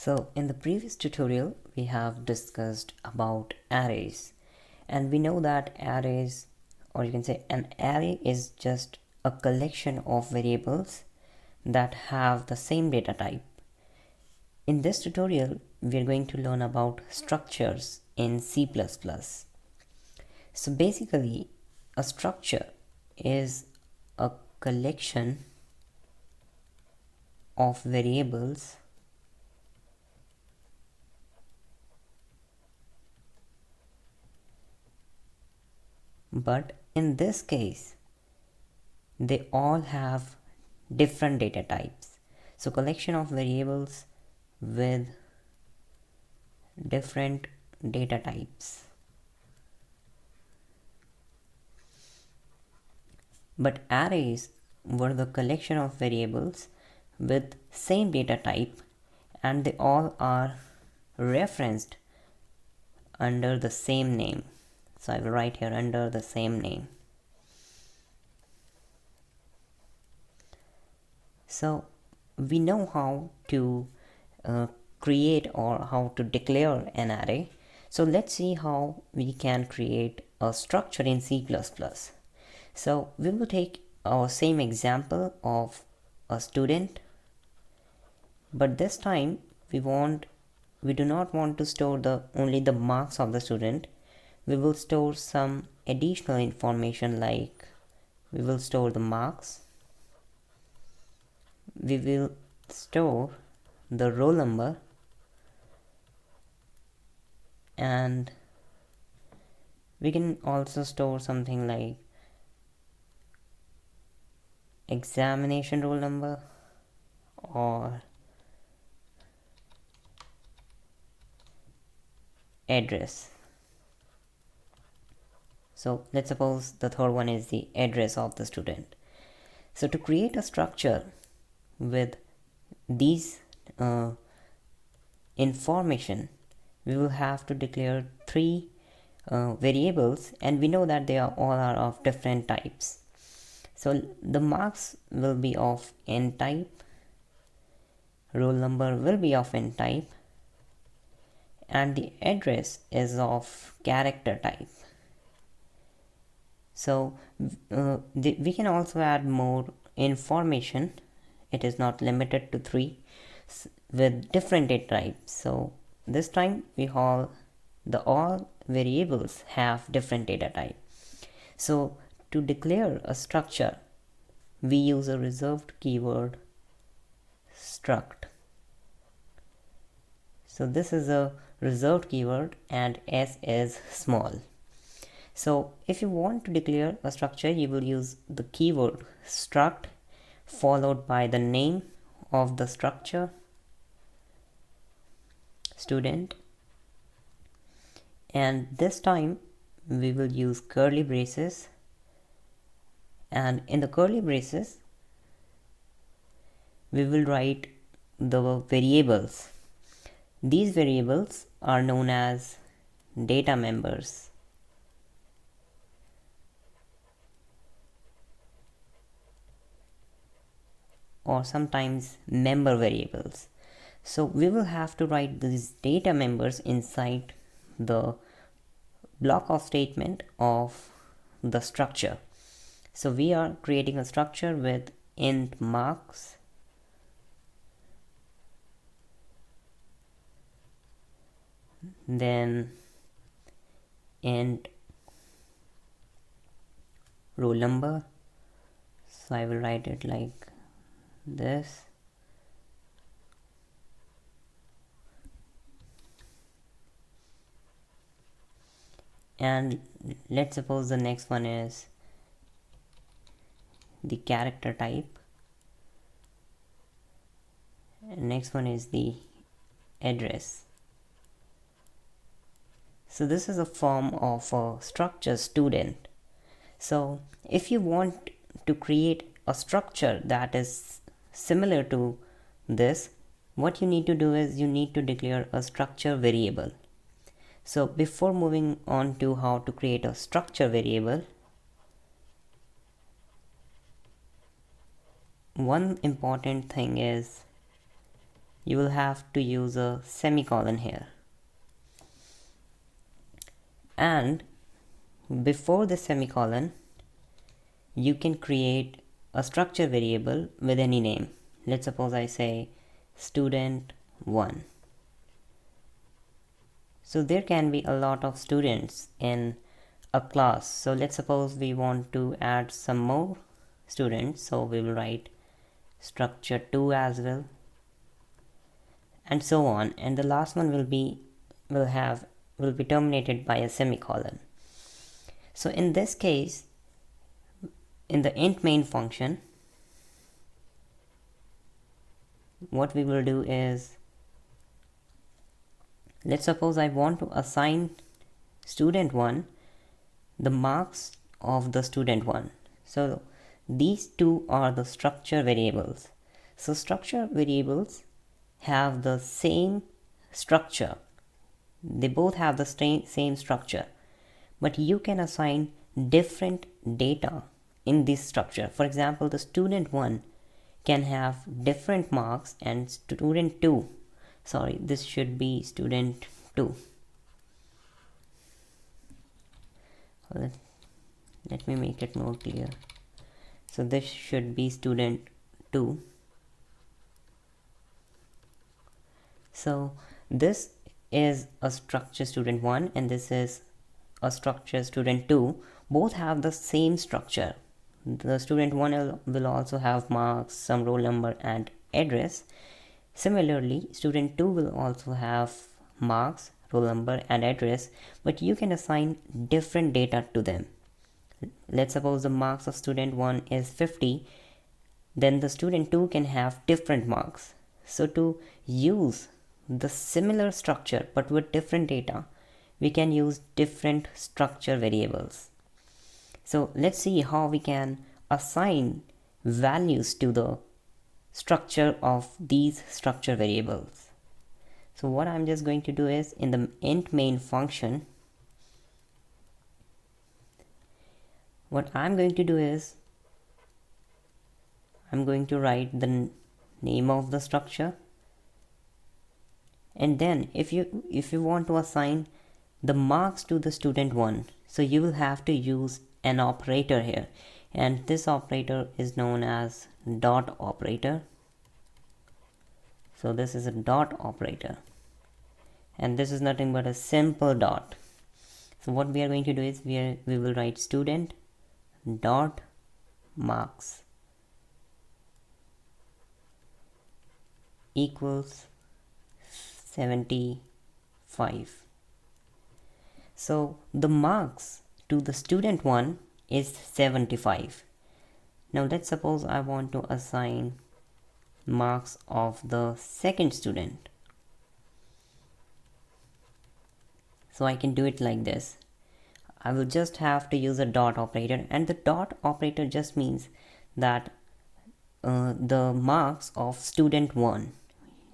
So in the previous tutorial, we have discussed about arrays, and we know that arrays, or you can say an array, is just a collection of variables that have the same data type. In this tutorial, we are going to learn about structures in C++. So basically, a structure is a collection of variables but in this case they all have different data types. So collection of variables with different data types. But arrays were the collection of variables with same data type, and they all are referenced under the same name. So I will write here under the same name. So we know how to create or how to declare an array. So let's see how we can create a structure in C++. So we will take our same example of a student, but this time we do not want to store only the marks of the student. We will store some additional information, like we will store the marks, we will store the roll number, and we can also store something like examination roll number or address. So let's suppose the third one is the address of the student. So to create a structure with these information, we will have to declare three variables, and we know that they are all of different types. So the marks will be of int type, roll number will be of int type, and the address is of character type. So we can also add more information. It is not limited to 3 with different data types. So this time all variables have different data type. So to declare a structure, we use a reserved keyword struct. So this is a reserved keyword and s is small. So if you want to declare a structure, you will use the keyword struct followed by the name of the structure, student, and this time we will use curly braces, and in the curly braces we will write the variables. These variables are known as data members. Or sometimes member variables. So we will have to write these data members inside the block of statement of the structure. So we are creating a structure with int marks, then int roll number. So I will write it like this, and let's suppose the next one is the character type, and next one is the address. So this is a form of a structure student. So if you want to create a structure that is similar to this, what you need to do is you need to declare a structure variable. So before moving on to how to create a structure variable, one important thing is you will have to use a semicolon here, and before the semicolon you can create a structure variable with any name. Let's suppose I say student1. So there can be a lot of students in a class, so let's suppose we want to add some more students, so we will write structure2 as well, and so on, and the last one will be terminated by a semicolon. So in this case, in the int main function, what we will do is, let's suppose I want to assign student1 the marks of the student1. So these two are the structure variables. So structure variables have the same structure. They both have the same structure, but you can assign different data in this structure. For example, the student1 can have different marks, and student2, sorry, this should be student2. Let me make it more clear. So this should be student2. So this is a structure student1 and this is a structure student2. Both have the same structure. The student1 will also have marks, some roll number and address. Similarly, student2 will also have marks, roll number and address, but you can assign different data to them. Let's suppose the marks of student1 is 50, then the student2 can have different marks. So to use the similar structure but with different data, we can use different structure variables. So let's see how we can assign values to the structure of these structure variables. So what I'm just going to do is, in the int main function, what I'm going to do is, I'm going to write the name of the structure, and then if you want to assign the marks to the student1, so you will have to use an operator here, and this operator is known as dot operator. So this is a dot operator, and this is nothing but a simple dot. So what we are going to do is, we will write student dot marks equals 75. So the marks to the student1 is 75. Now let's suppose I want to assign marks of the second student. So I can do it like this. I will just have to use a dot operator, and the dot operator just means that the marks of student1,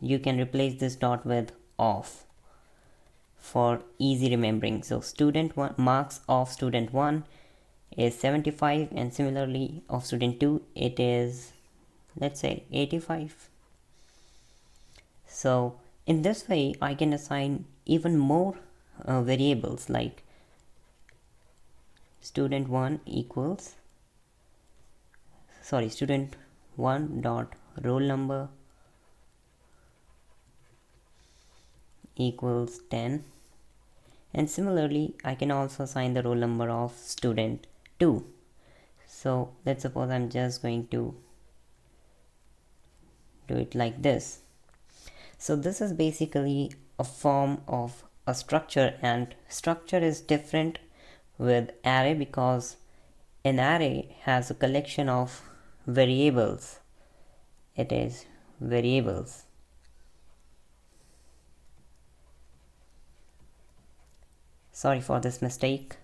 you can replace this dot with of for easy remembering. So student1, marks of student1 is 75, and similarly of student2 it is, let's say, 85. So in this way I can assign even more variables, like student1 equals, sorry, student1 dot roll number equals 10, and similarly I can also assign the roll number of student2. So let's suppose I'm just going to do it like this. So this is basically a form of a structure, and structure is different with array because an array has a collection of variables. It is variables. Sorry for this mistake.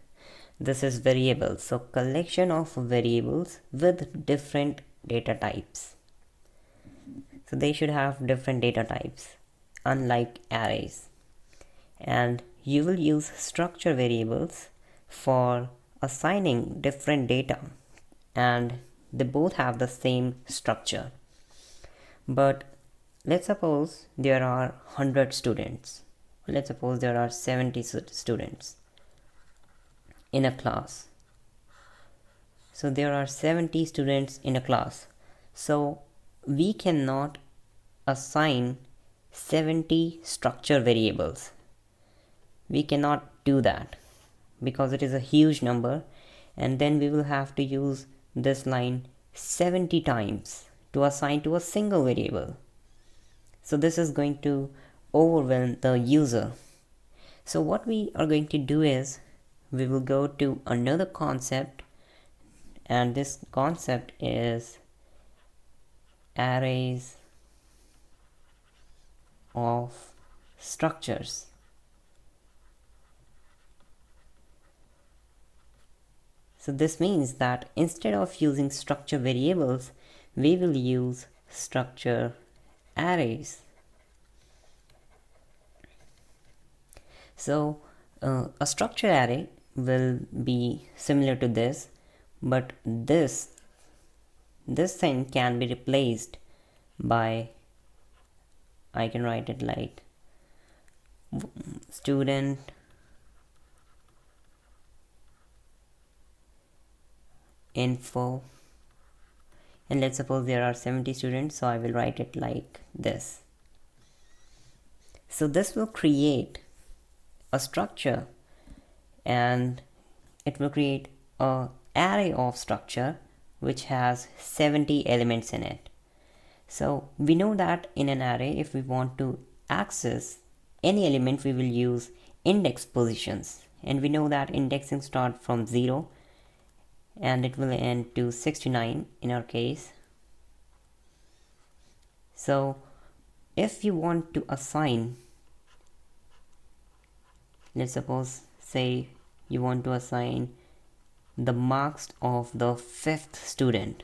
This is variables. So collection of variables with different data types. So they should have different data types, unlike arrays. And you will use structure variables for assigning different data, and they both have the same structure. But let's suppose there are 100 students. Let's suppose there are 70 students in a class. So there are 70 students in a class. So we cannot assign 70 structure variables. We cannot do that because it is a huge number, and then we will have to use this line 70 times to assign to a single variable. So this is going to overwhelm the user. So what we are going to do is we will go to another concept, and this concept is arrays of structures. So this means that instead of using structure variables, we will use structure arrays. So a structure array will be similar to this, but this thing can be replaced by, I can write it like student info, and let's suppose there are 70 students, so I will write it like this. So this will create a structure, and it will create an array of structure which has 70 elements in it. So we know that in an array, if we want to access any element, we will use index positions, and we know that indexing starts from 0 and it will end to 69 in our case. So if you want to assign, let's suppose say you want to assign the marks of the 5th student,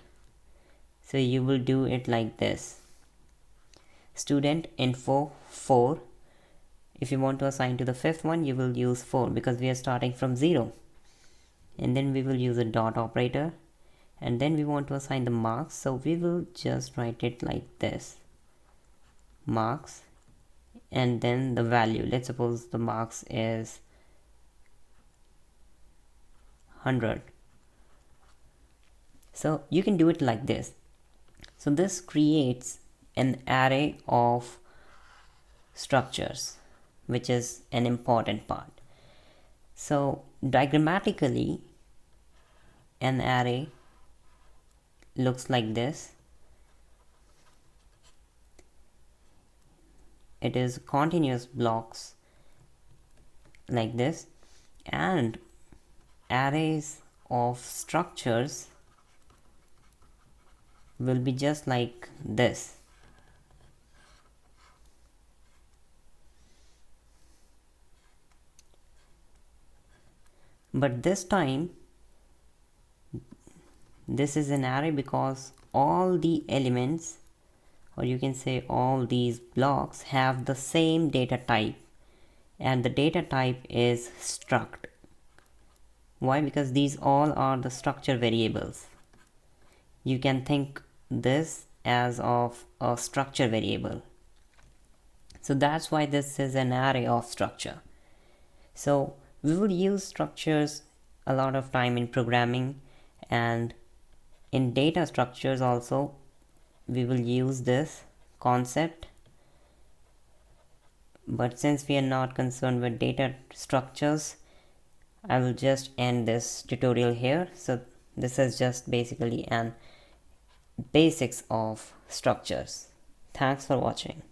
so you will do it like this: student info 4. If you want to assign to the 5th one, you will use 4 because we are starting from 0, and then we will use a dot operator, and then we want to assign the marks, so we will just write it like this: marks, and then the value. Let's suppose the marks is 100. So you can do it like this. So this creates an array of structures, which is an important part. So diagrammatically, an array looks like this. It is continuous blocks like this, and arrays of structures will be just like this. But this time this is an array because all the elements, or you can say all these blocks, have the same data type, and the data type is struct. Why? Because these all are the structure variables. You can think this as of a structure variable. So that's why this is an array of structure. So we will use structures a lot of time in programming, and in data structures also we will use this concept. But since we are not concerned with data structures, I will just end this tutorial here. So this is just basically an basics of structures. Thanks for watching.